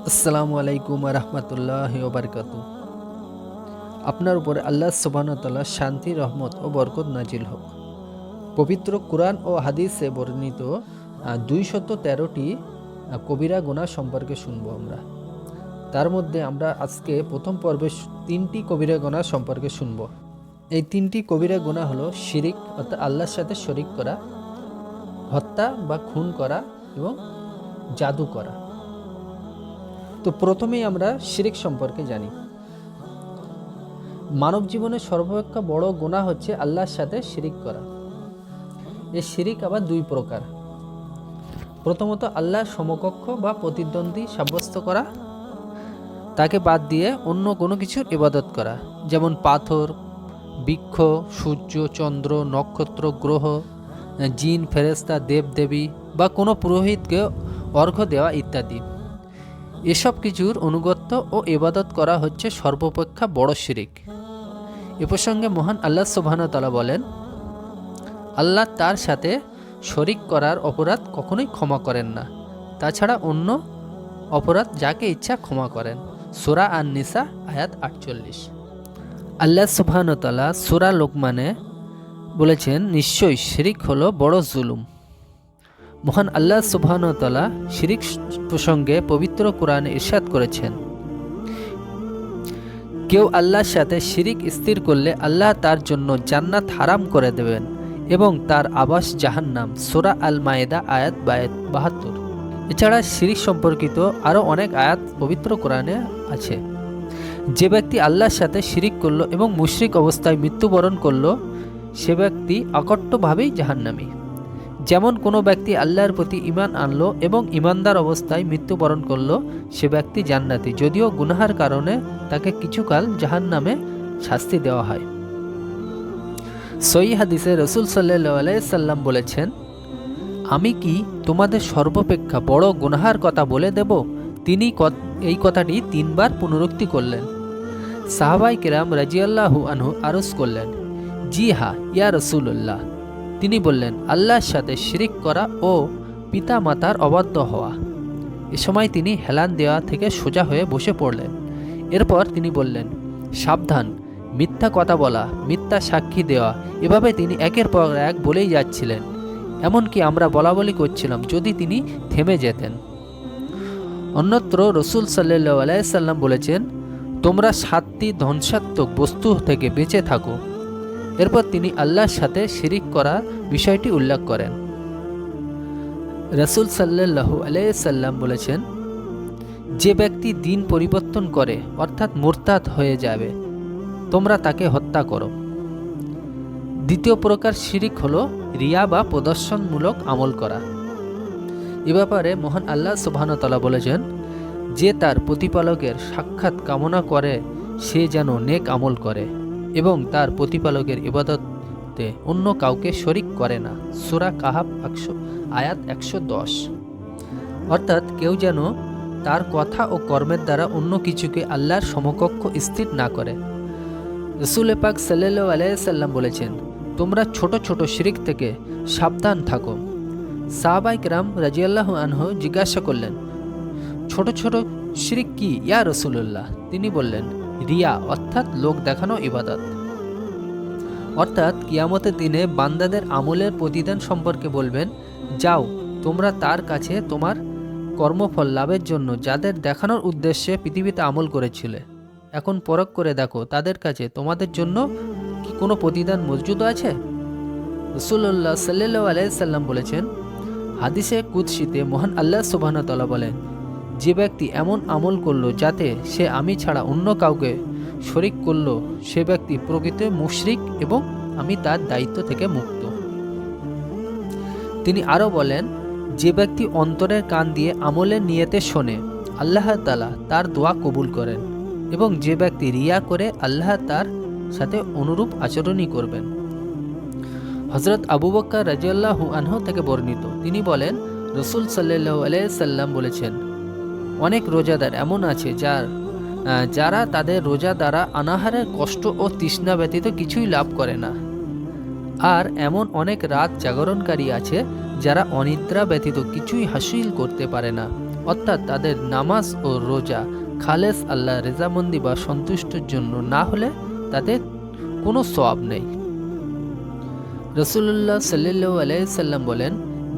আসসালামু আলাইকুম রহমতুল্লাহ বারকাতু। আপনার উপরে আল্লাহ সুবহানাহু ওয়া তাআলা শান্তি, রহমত ও বরকত নাজিল হোক। পবিত্র কুরআন ও হাদিসে বর্ণিত 213টি কবিরা গুনাহ সম্পর্কে শুনবো আমরা। তার মধ্যে আমরা আজকে প্রথম পর্বে 3টি কবিরা গুনাহ সম্পর্কে শুনব। এই 3টি কবিরা গুনাহ হলো শিরিক অর্থাৎ আল্লাহর সাথে শরিক করা, হত্যা বা খুন করা এবং জাদু করা। তো প্রথমেই আমরা শিরিক সম্পর্কে জানি। মানব জীবনের সর্বাপেক্ষা বড় গুনাহ হচ্ছে আল্লাহর সাথে শিরিক করা। এই শিরিক আবার দুই প্রকার। প্রথমত আল্লাহর সমকক্ষ বা প্রতিদ্বন্দ্বী সাব্যস্ত করা, তাকে বাদ দিয়ে অন্য কোনো কিছুর ইবাদত করা, যেমন পাথর, বৃক্ষ, সূর্য, চন্দ্র, নক্ষত্র, গ্রহ, জিন, ফেরেশতা, দেবদেবী বা কোনো পুরোহিতকে অর্ঘ্য দেওয়া ইত্যাদি। এসব কিছুর অনুগত্য ও ইবাদত করা হচ্ছে সর্বাপেক্ষা বড় শিরিক। এ প্রসঙ্গে মহান আল্লাহ সুবহানাহু ওয়া তাআলা বলেন, আল্লাহ তার সাথে শরিক করার অপরাধ কখনোই ক্ষমা করেন না, তাছাড়া অন্য অপরাধ যাকে ইচ্ছা ক্ষমা করেন। সূরা আন-নিসা আয়াত 48। আল্লাহ সুবহানাহু ওয়া তাআলা সূরা লোকমানে বলেছেন, নিশ্চয়ই শিরিক হলো বড় জুলুম। মহান আল্লাহ সুবহানাহু ওয়া তাআলা শিরিক প্রসঙ্গে পবিত্র কোরআনে ইরশাদ করেছেন, কেউ আল্লাহর সাথে শিরিক স্থির করলে আল্লাহ তার জন্য জান্নাত হারাম করে দেবেন এবং তার আবাস জাহান্নাম। সূরা আল মায়েদা আয়াত 72। এছাড়া শিরিক সম্পর্কিত আরও অনেক আয়াত পবিত্র কোরআনে আছে। যে ব্যক্তি আল্লাহর সাথে শিরিক করলো এবং মুশরিক অবস্থায় মৃত্যুবরণ করলো, সে ব্যক্তি অকট্টভাবেই জাহান্নামী। যেমন কোনো ব্যক্তি আল্লাহর প্রতি ঈমান আনলো এবং ঈমানদার অবস্থায় মৃত্যুবরণ করলো, সে ব্যক্তি জান্নাতি, যদিও গুনাহের কারণে তাকে কিছুকাল জাহান্নামে শাস্তি দেওয়া হয়। সহিহ হাদিসে রাসূল সাল্লাল্লাহু আলাইহি সাল্লাম বলেছেন, আমি কি তোমাদের সর্বাপেক্ষা বড় গুনাহের কথা বলে দেব? তিনি এই কথাটি 3 বার পুনরুক্তি করলেন। সাহাবায়ে কেরাম রাদিয়াল্লাহু আনহু আরজ করলেন, জি হ্যাঁ ইয়া রাসূলুল্লাহ। তিনি বললেন, আল্লাহর সাথে শিরিক করা ও পিতা মাতার অবাধ্য হওয়া। এ সময় তিনি হেলান দেওয়া থেকে সোজা হয়ে বসে পড়লেন। এরপর তিনি বললেন, সাবধান, মিথ্যা কথা বলা, মিথ্যা সাক্ষী দেওয়া। এভাবে তিনি একের পর এক বলেই যাচ্ছিলেন, এমনকি আমরা বলাবলি করছিলাম যদি তিনি থেমে যেতেন। অন্যত্র রাসূল সাল্লাল্লাহু আলাইহি সাল্লাম বলেছেন, তোমরা 7টি ধ্বংসাত্মক বস্তু থেকে বেঁচে থাকো। এরপর তিনি আল্লাহর সাথে শিরিক করা বিষয়টি উল্লেখ করেন। রাসূল সাল্লাল্লাহু আলাইহি সাল্লাম বলেছেন, যে ব্যক্তি দিন পরিবর্তন করে অর্থাৎ মুরতাদ হয়ে যাবে, তোমরা তাকে হত্যা করো। দ্বিতীয় প্রকার শিরিক হলো রিয়া বা প্রদর্শনমূলক আমল করা। এ ব্যাপারে মহান আল্লাহ সুবহানাহু ওয়া তাআলা বলেছেন, যে তার প্রতিপালকের সাক্ষাৎ কামনা করে সে যেন নেক আমল করে এবং তার প্রতিপালকের ইবাদতে অন্য কাউকে শরিক করে না। সূরা কাহাফ আয়াত 110। অর্থাৎ কেউ যেন তার কথা ও কর্মের দ্বারা অন্য কিছুকে আল্লাহর সমকক্ষ স্থির না করে। রাসূল পাক সাল্লাল্লাহু আলাইহি সাল্লাম বলেছেন, তোমরা ছোট ছোট শিরিক থেকে সাবধান থাকো। সাহাবায়ে কেরাম রাদিয়াল্লাহু আনহু জিজ্ঞাসা করলেন, ছোট ছোট শিরিক কি ইয়া রাসূলুল্লাহ? তিনি বললেন, রিয়া অর্থাৎ লোক দেখানো ইবাদত। অর্থাৎ কিয়ামতের দিনে বান্দাদের আমলের প্রতিদান সম্পর্কে বলবেন, যাও তোমরা তার কাছে তোমার কর্মফল লাভের জন্য যাদের দেখানোর উদ্দেশ্যে পৃথিবীতে আমল করেছিলে, এখন পরখ করে দেখো তাদের কাছে তোমাদের জন্য কি কোনো প্রতিদান মজুদ আছে? রাসূলুল্লাহ সাল্লাল্লাহু আলাইহি সাল্লাম বলেছেন, হাদিসে কুদসিতে মহান আল্লাহ সুবহানাহু ওয়া তাআলা বলেন, যে ব্যক্তি এমন আমল করলো যাতে সে আমি ছাড়া অন্য কাউকে শরিক করলো, সে ব্যক্তি প্রকৃত মুশরিক এবং আমি তার দায়িত্ব থেকে মুক্ত। তিনি আরও বলেন, যে ব্যক্তি অন্তরের কান দিয়ে আমলের নিয়তে শোনে, আল্লাহ তাআলা তার দোয়া কবুল করেন, এবং যে ব্যক্তি রিয়া করে আল্লাহ তার সাথে অনুরূপ আচরণই করবেন। হযরত আবু বকর রাদিয়াল্লাহু আনহু থেকে বর্ণিত, তিনি বলেন, রাসূল সাল্লাল্লাহু আলাইহি সাল্লাম বলেছেন, অনেক রোজাদার এমন আছে যারা তাদের রোজা দ্বারা অনাহারের কষ্ট ও তৃষ্ণা ব্যতীত কিছুই লাভ করে না। আর এমন অনেক রাত জাগরণকারী আছে যারা অনিদ্রা ব্যতীত কিছুই হাসিল করতে পারে না। অর্থাৎ তাদের নামাজ ও রোজা খালেস আল্লাহ রেজামন্দি বা সন্তুষ্টির জন্য না হলে তাদের কোনো সওয়াব নেই। রাসূলুল্লাহ সাল্লাল্লাহু আলাইহি সাল্লাম বলেন,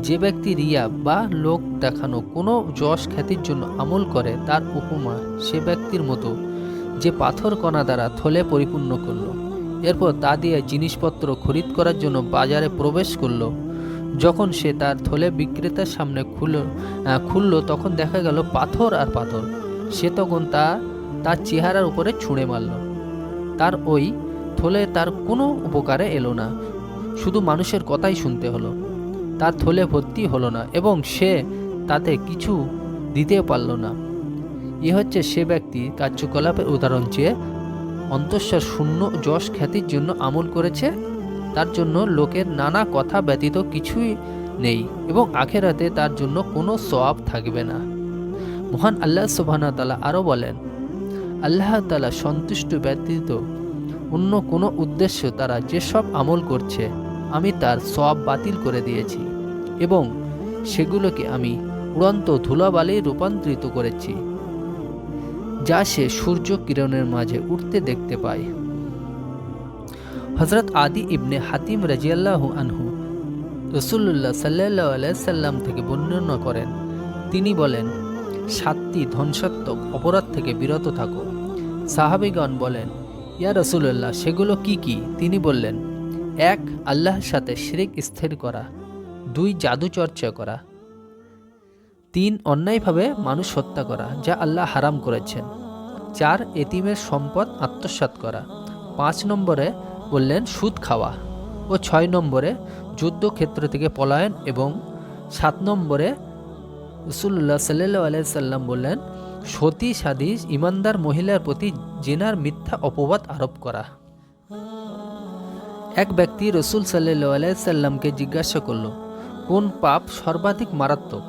যে ব্যক্তি রিয়া বা লোক দেখানো কোনো যশ খ্যাতির জন্য আমল করে তার উপমা সে ব্যক্তির মতো যে পাথর কণা দ্বারা থলে পরিপূর্ণ করলো, এরপর তা দিয়ে জিনিসপত্র খরিদ করার জন্য বাজারে প্রবেশ করলো। যখন সে তার থলে বিক্রেতার সামনে খুলল তখন দেখা গেল পাথর আর পাথর। সে তখন তার চেহারার উপরে ছুঁড়ে মারল। তার ওই থলে তার কোনো উপকারে এলো না, শুধু মানুষের কথাই শুনতে হলো। তার থলে ভর্তি হলো না এবং সে তাতে কিছু দিতে পারল না। এ হচ্ছে সে ব্যক্তি কার্যকলাপের উদাহরণ, যে অন্তঃসার শূন্য যশ খ্যাতির জন্য আমল করেছে, তার জন্য লোকের নানা কথা ব্যতীত কিছুই নেই এবং আখেরাতে তার জন্য কোনো সওয়াব থাকবে না। মহান আল্লাহ সুবহানাহু ওয়া তাআলা আরও বলেন, আল্লাহ তাআলা সন্তুষ্ট ব্যতীত অন্য কোনো উদ্দেশ্য তারা যেসব আমল করছে আমি তার সওয়াব বাতিল করে দিয়েছি এবং সেগুলোকে আমি উড়ন্ত ধুলাবালি রূপান্তরিত করেছি, যা সে সূর্য কিরণের মাঝে উঠতে দেখতে পায়। হযরত আদি ইবনে হাতিম রাদিয়াল্লাহু আনহু রাসূলুল্লাহ সাল্লাল্লাহু আলাইহি সাল্লাম থেকে বর্ণনা করেন, তিনি বলেন, 7টি ধ্বংসাত্মক অপরাধ থেকে বিরত থাকো। সাহাবীগণ বলেন, ইয়া রাসূলুল্লাহ, সেগুলো কি কি? তিনি বললেন, 1. আল্লাহর সাথে শিরক স্থির করা। 2. জাদু চর্চা করা। 3. অন্যায়ভাবে মানুষ হত্যা করা, যা আল্লাহ হারাম করেছেন। 4. এতিমের সম্পদ আত্মসাৎ করা। 5 নম্বরে বললেন সুদ খাওয়া ও 6 নম্বরে যুদ্ধক্ষেত্র থেকে পলায়ন এবং 7 নম্বরে রাসূলুল্লাহ সাল্লাল্লাহু আলাইহি সাল্লাম বললেন, সতী সাদী ইমানদার মহিলার প্রতি জিনার মিথ্যা অপবাদ আরোপ করা। এক ব্যক্তি রাসূল সাল্লাল্লাহু আলাইহি সাল্লামকে জিজ্ঞাসা করল, কোন পাপ সর্বাধিক মারাত্মক?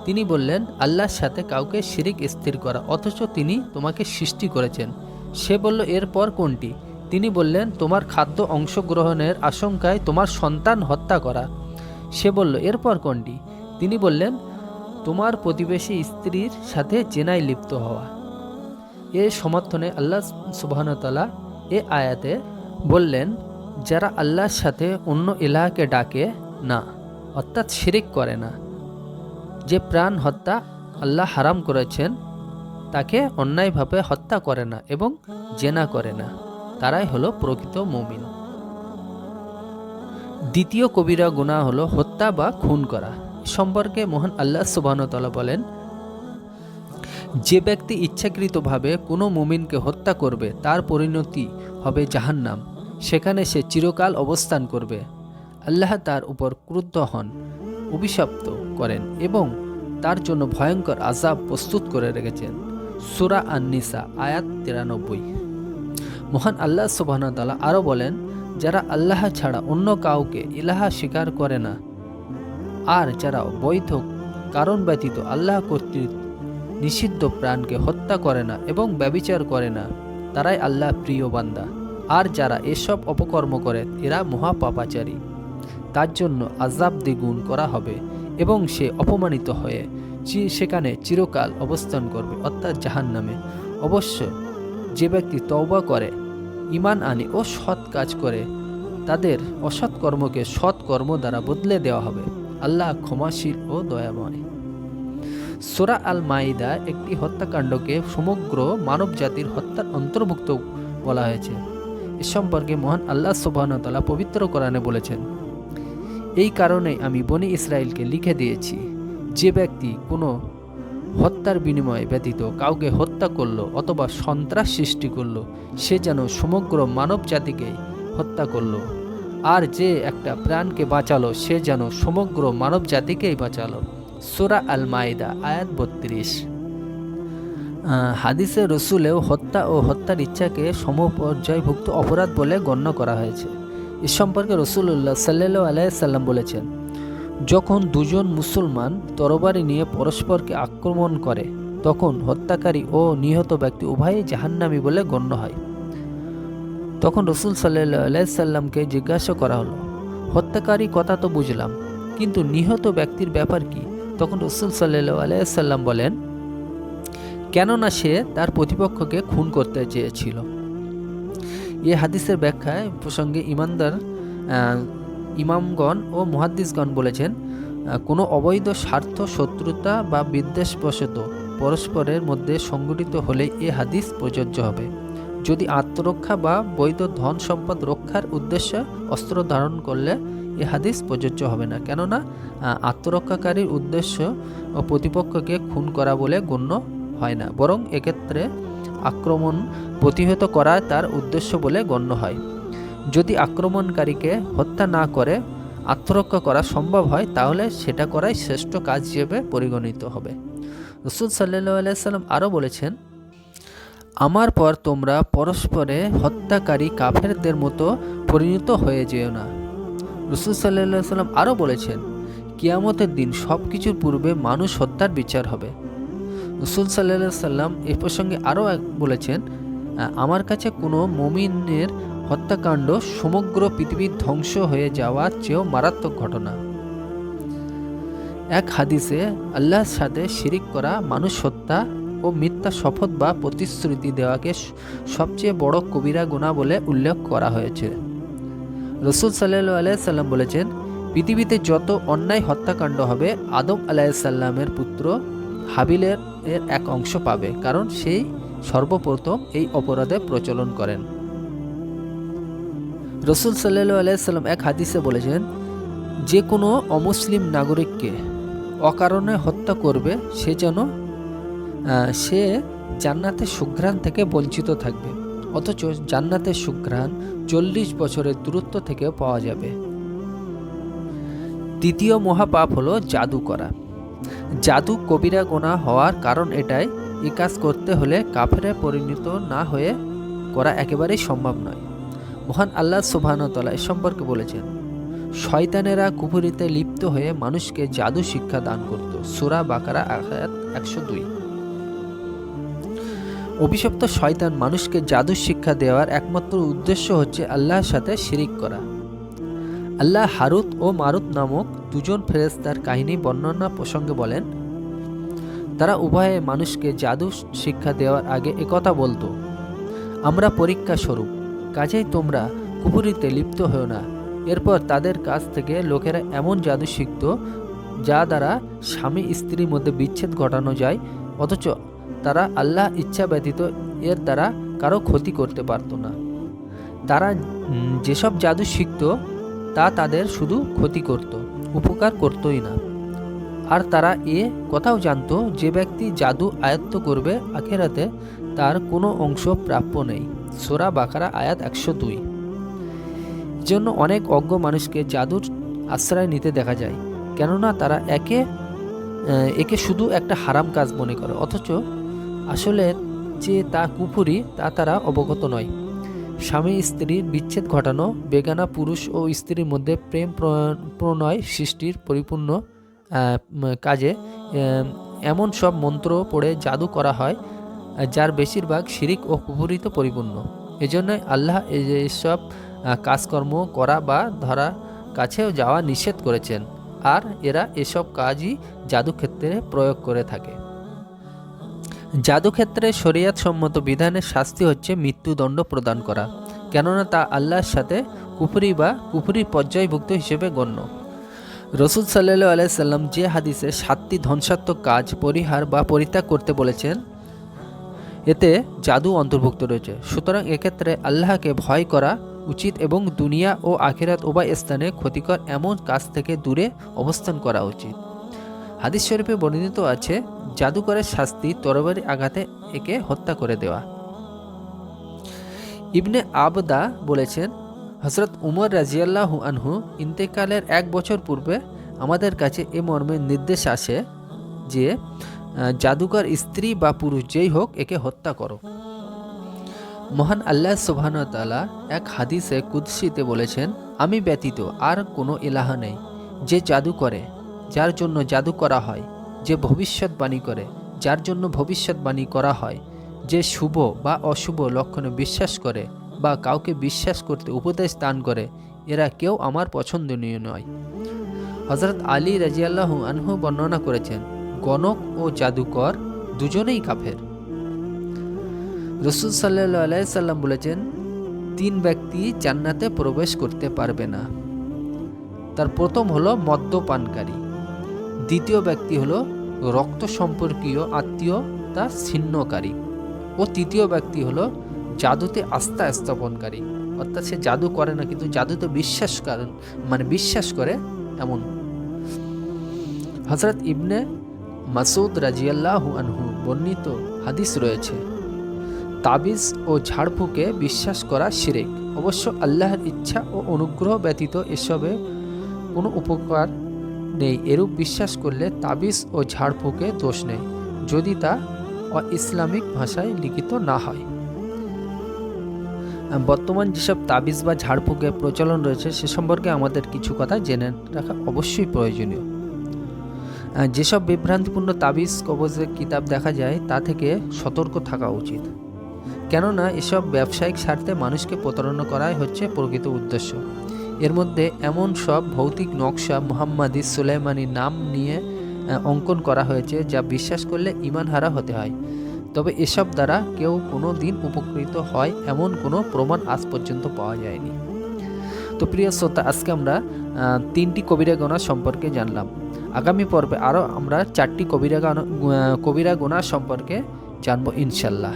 তিনি বললেন, আল্লাহর সাথে কাউকে শিরক স্থির করা, অথচ তিনি তোমাকে সৃষ্টি করেছেন। সে বলল, এরপর কোনটি? তিনি বললেন, তোমার খাদ্য অংশগ্রহণের আশঙ্কায় তোমার সন্তান হত্যা করা। সে বলল, এরপর কোনটি? তিনি বললেন, তোমার প্রতিবেশী স্ত্রীর সাথে জেনায় লিপ্ত হওয়া। এর সমর্থনে আল্লাহ সুবহানাহু ওয়া তাআলা এ আয়াতে বললেন, যারা আল্লাহর সাথে অন্য ইলাহকে ডাকে না, অর্থাৎ শিরক করে না, যে প্রাণ হত্যা আল্লাহ হারাম করেছেন তাকে অন্যায়ভাবে হত্যা করে না এবং জেনা করে না, তারাই হলো প্রকৃত মুমিন। দ্বিতীয় কবিরা গুনাহ হলো হত্যা বা খুন করা। সম্পর্কে মহান আল্লাহ সুবহানাহু ওয়া তাআলা বলেন, যে ব্যক্তি ইচ্ছাকৃতভাবে কোনো মুমিনকে হত্যা করবে তার পরিণতি হবে জাহান্নাম, সেখানে সে চিরকাল অবস্থান করবে। আল্লাহ তার উপর ক্রুদ্ধ হন, অভিশপ্ত করেন এবং তার জন্য ভয়ঙ্কর আযাব প্রস্তুত করে রেখেছেন। সূরা আন-নিসা আয়াত 93। মহান আল্লাহ সুবহানাহু ওয়া তাআলা আরও বলেন, যারা আল্লাহ ছাড়া অন্য কাউকে ইলাহা স্বীকার করে না আর যারা বৈধ কারণ ব্যতীত আল্লাহ কর্তৃক নিষিদ্ধ প্রাণকে হত্যা করে না এবং ব্যভিচার করে না, তারাই আল্লাহ প্রিয় বান্দা। আর যারা এসব অপকর্ম করে এরা মহাপাপাচারী, তার জন্য আযাব দ্বিগুণ করা হবে এবং সে অপমানিত হয়ে সেখানে চিরকাল অবস্থান করবে, অর্থাৎ জাহান্নামে। অবশ্য যে ব্যক্তি তওবা করে, ঈমান আনে ও সৎ কাজ করে, তাদের অসৎ কর্মকে সৎ কর্ম দ্বারা বদলে দেওয়া হবে। আল্লাহ ক্ষমাশীল ও দয়াময়। সূরা আল মাইদা একটি হত্যাকাণ্ডকে সমগ্র মানব জাতির হত্যার অন্তর্ভুক্ত বলা হয়েছে। এ সম্পর্কে মহান আল্লাহ সুবহানাহু ওয়া তাআলা পবিত্র কোরআনে বলেছেন, এই কারণেই আমি বনি ইসরাইলকে লিখে দিয়েছি, যে ব্যক্তি কোনো হত্যার বিনিময়ে ব্যতীত কাউকে হত্যা করল অথবা সন্ত্রাস সৃষ্টি করল, সে যেন সমগ্র মানব জাতিকে হত্যা করল, আর যে একটা প্রাণকে বাঁচালো সে যেন সমগ্র মানব জাতিকেই বাঁচালো। সূরা আল মাইদা আয়াত 32। হাদিসে রসুলেও হত্যা ও হত্যার ইচ্ছাকে সমপর্যায়ভুক্ত অপরাধ বলে গণ্য করা হয়েছে। এ সম্পর্কে রাসূলুল্লাহ সাল্লাল্লাহু আলাইহি সাল্লাম বলেছেন, যখন দুজন মুসলমান তরবারি নিয়ে পরস্পরকে আক্রমণ করে তখন হত্যাকারী ও নিহত ব্যক্তি উভয়ই জাহান্নামী বলে গণ্য হয়। তখন রাসূল সাল্লাল্লাহু আলাইহি সাল্লামকে জিজ্ঞাসা করা হলো, হত্যাকারী কথা তো বুঝলাম, কিন্তু নিহত ব্যক্তির ব্যাপার কি? তখন রাসূল সাল্লাল্লাহু আলাইহি সাল্লাম বলেন, কেননা সে তার প্রতিপক্ষকে খুন করতে চেয়েছিল। এই হাদিসের ব্যাখ্যায় প্রসঙ্গে ইমামগণ ও মুহাদ্দিসগণ বলেছেন, কোনো অবৈধ স্বার্থ, শত্রুতা বা বিদ্বেষবশত পরস্পরের মধ্যে সংঘটিত হলে এ হাদিস প্রযোজ্য হবে। যদি আত্মরক্ষা বা বৈধ ধন সম্পদ রক্ষার উদ্দেশ্যে অস্ত্র ধারণ করলে এ হাদিস প্রযোজ্য হবে না, কেননা আত্মরক্ষাকারীর উদ্দেশ্য ও প্রতিপক্ষকে খুন করা বলে গণ্য হয় না, বরং এক্ষেত্রে আক্রমণ প্রতিহত করা তার উদ্দেশ্য বলে গণ্য হয়। যদি আক্রমণকারীকে হত্যা না করে আত্মরক্ষা করা সম্ভব হয়, তাহলে সেটা করাই শ্রেষ্ঠ কাজ হিসেবে পরিগণিত হবে। রাসূল সাল্লাল্লাহু আলাইহি সাল্লাম আরও বলেছেন, আমার পর তোমরা পরস্পরে হত্যাকারী কাফেরদের মতো পরিণত হয়ে যেও না। রাসূল সাল্লাল্লাহু আলাইহি সাল্লাম আরও বলেছেন, কিয়ামতের দিন সব কিছুর পূর্বে মানুষ হত্যার বিচার হবে। রাসূল সাল্লাল্লাহু আলাইহি সাল্লাম এ প্রসঙ্গে আরও বলেছেন, আমার কাছে কোনো মুমিনের হত্যাকাণ্ড সমগ্র পৃথিবীর ধ্বংস হয়ে যাওয়ার চেয়েও মারাত্মক ঘটনা। এক হাদিসে আল্লাহর সাথে শিরিক করা, মানুষ হত্যা ও মিথ্যা শপথ বা প্রতিশ্রুতি দেওয়াকে সবচেয়ে বড় কবিরা গুনাহ বলে উল্লেখ করা হয়েছে। রাসূল সাল্লাল্লাহু আলাইহি সাল্লাম বলেছেন, পৃথিবীতে যত অন্যায় হত্যাকাণ্ড হবে, আদম আলাইহিস সালামের পুত্র হাবিলের এক অংশ পাবে, কারণ সেই সর্বপ্রথম এই অপরাধে প্রচলন করেন। রাসূল সাল্লাল্লাহু আলাইহি সাল্লাম এক হাদিসে বলেছেন, যে কোনো অমুসলিম নাগরিককে অকারণে হত্যা করবে সে জান্নাতের সুঘ্রাণ থেকে বঞ্চিত থাকবে, অথচ জান্নাতের সুঘ্রাণ 40 বছরের দূরত্ব থেকে পাওয়া যাবে। দ্বিতীয় মহাপাপ হলো জাদু করা। জাদু কবিরা গুনাহ হওয়ার কারণ এটাই, এই কাজ করতে হলে কাফেরে পরিণত না হয়ে করা একেবারেই সম্ভব নয়। মহান আল্লাহ সুবহানাহু ওয়া তাআলা এ সম্পর্কে বলেছেন, শয়তানেরা কুফরিতে লিপ্ত হয়ে মানুষকে জাদু শিক্ষা দান করত। সূরা বাকারা আয়াত 102। অভিশপ্ত শয়তান মানুষকে জাদু শিক্ষা দেওয়ার একমাত্র উদ্দেশ্য হচ্ছে আল্লাহর সাথে শিরিক করা। আল্লাহ হারুত ও মারুত নামক দুজন ফেরেশতার কাহিনী বর্ণনা প্রসঙ্গে বলেন, তারা উভয়ে মানুষকে জাদু শিক্ষা দেওয়ার আগে একথা বলতো, আমরা পরীক্ষা স্বরূপ, কাজেই তোমরা কুফরিতে লিপ্ত হও না। এরপর তাদের কাছ থেকে লোকেরা এমন জাদু শিখত যা দ্বারা স্বামী স্ত্রীর মধ্যে বিচ্ছেদ ঘটানো যায়, অথচ তারা আল্লাহ ইচ্ছা ব্যতীত এর দ্বারা কারো ক্ষতি করতে পারত না। তারা যেসব জাদু শিখত তা তাদের শুধু ক্ষতি করত, উপকার করতই না। আর তারা এ কথাও জানত, যে ব্যক্তি জাদু আয়ত্ত করবে আখিরাতে তার কোনো অংশ প্রাপ্য নেই। সূরা বাকারা আয়াত 102। জন্য অনেক অজ্ঞ মানুষকে জাদুর আশ্রয় নিতে দেখা যায়, কেননা তারা একে শুধু একটা হারাম কাজ মনে করে, অথচ আসলে যে তা কুফরি তা তারা অবগত নয়। স্বামী স্ত্রীর বিচ্ছেদ ঘটানো, বেগানা পুরুষ ও স্ত্রীর মধ্যে প্রেম প্রণয় সৃষ্টির পরিপূর্ণ কাজে এমন সব মন্ত্র পড়ে জাদু করা হয় যার বেশিরভাগ শিরিক ও কুফরিতে পরিপূর্ণ। এজন্যই আল্লাহ এসব কাজকর্ম করা বা ধরা কাছেও যাওয়া নিষেধ করেছেন, আর এরা এসব কাজই জাদুক্ষেত্রে প্রয়োগ করে থাকে। জাদুক্ষেত্রে শরিয়ত সম্মত বিধানের শাস্তি হচ্ছে মৃত্যুদণ্ড প্রদান করা, কেননা তা আল্লাহর সাথে কুফরি বা কুফরির পর্যায়ভুক্ত হিসেবে গণ্য। রাসূল সাল্লাল্লাহু আলাইহি সাল্লাম যে হাদিসে 7টি ধ্বংসাত্মক কাজ পরিহার বা পরিত্যাগ করতে বলেছেন, এতে জাদু অন্তর্ভুক্ত রয়েছে। সুতরাং এক্ষেত্রে আল্লাহকে ভয় করা উচিত এবং দুনিয়া ও আখিরাত উভয় স্থানে ক্ষতিকর এমন কাজ থেকে দূরে অবস্থান করা উচিত। হাদিস শরীফে বর্ণিত আছে, জাদুকরের শাস্তি তরবারি আঘাতে একে হত্যা করে দেওয়া। ইবনে আবদা বলেছেন, হযরত উমর রাদিয়াল্লাহু আনহু ইন্তেকালের 1 বছর পূর্বে আমাদের কাছে এ মর্মে নির্দেশ আসে যে জাদুকর স্ত্রী বা পুরুষ যেই হোক একে হত্যা করো। মহান আল্লাহ সুবহানাহু ওয়া তাআলা এক হাদিসে কুদসিতে বলেছেন, আমি ব্যতীত আর কোনো ইলাহ নেই, যে জাদু করে, যার জন্য জাদু করা হয়, যে ভবিষ্যৎবাণী করে, যার জন্য ভবিষ্যৎবাণী করা হয়, যে শুভ বা অশুভ লক্ষণে বিশ্বাস করে বা কাউকে বিশ্বাস করতে উপদেশ দান করে, এরা কেউ আমার পছন্দনীয় নয়। হযরত আলী রাদিয়াল্লাহু আনহু বর্ণনা করেছেন, গণক ও জাদুকর দুজনেই কাফের। রাসূল সাল্লাল্লাহু আলাইহি সাল্লাম বলেছেন, 3 ব্যক্তি জান্নাতে প্রবেশ করতে পারবে না। তার প্রথম হলো মদ্যপানকারী, দ্বিতীয় ব্যক্তি হলো রক্ত সম্পর্কীয় আত্মীয়তা ছিন্নকারী ও তৃতীয় ব্যক্তি হলো জাদুতে আস্থা স্থাপনকারী, অর্থাৎ সে জাদু করে না কিন্তু জাদুতে বিশ্বাস করে এমন। হযরত ইবনে মাসউদ রাদিয়াল্লাহু আনহু বর্ণিত হাদিস রয়েছে, তাবিজ ও ঝাড়ফুঁকে বিশ্বাস করা শিরক। অবশ্য আল্লাহর ইচ্ছা ও অনুগ্রহ ব্যতীত এসবে কোনো উপকার নেই। এরূপ বিশ্বাস করলে তাবিজ ও ঝাড়ফুঁকে দোষ নেই, যদি তা ইসলামিক ভাষায় লিখিত না হয়। বর্তমান যেসব তাবিজ বা ঝাড়ফুঁকের প্রচলন রয়েছে সে সম্পর্কে আমাদের কিছু কথা জেনে রাখা অবশ্যই প্রয়োজনীয়। যেসব বিভ্রান্তিপূর্ণ তাবিজ কবজের কিতাব দেখা যায় তা থেকে সতর্ক থাকা উচিত, কেননা এসব ব্যবসায়িক স্বার্থে মানুষকে প্রতারণা করাই হচ্ছে প্রকৃত উদ্দেশ্য। এর মধ্যে এমন সব ভৌতিক নকশা মুহাম্মাদি সুলাইমানি নাম নিয়ে অঙ্কন করা হয়েছে যা বিশ্বাস করলে ঈমান হারা হতে হয়। তবে এসব দ্বারা কেউ কোনো দিন উপকৃত হয় এমন কোনো প্রমাণ আজ পর্যন্ত পাওয়া যায়নি। তো প্রিয় শ্রোতা, আজকে আমরা 3টি কবিরা গুনাহ সম্পর্কে জানলাম। আগামী পর্বে আরও আমরা 4টি কবিরা গুনাহ সম্পর্কে জানবো ইনশাল্লাহ।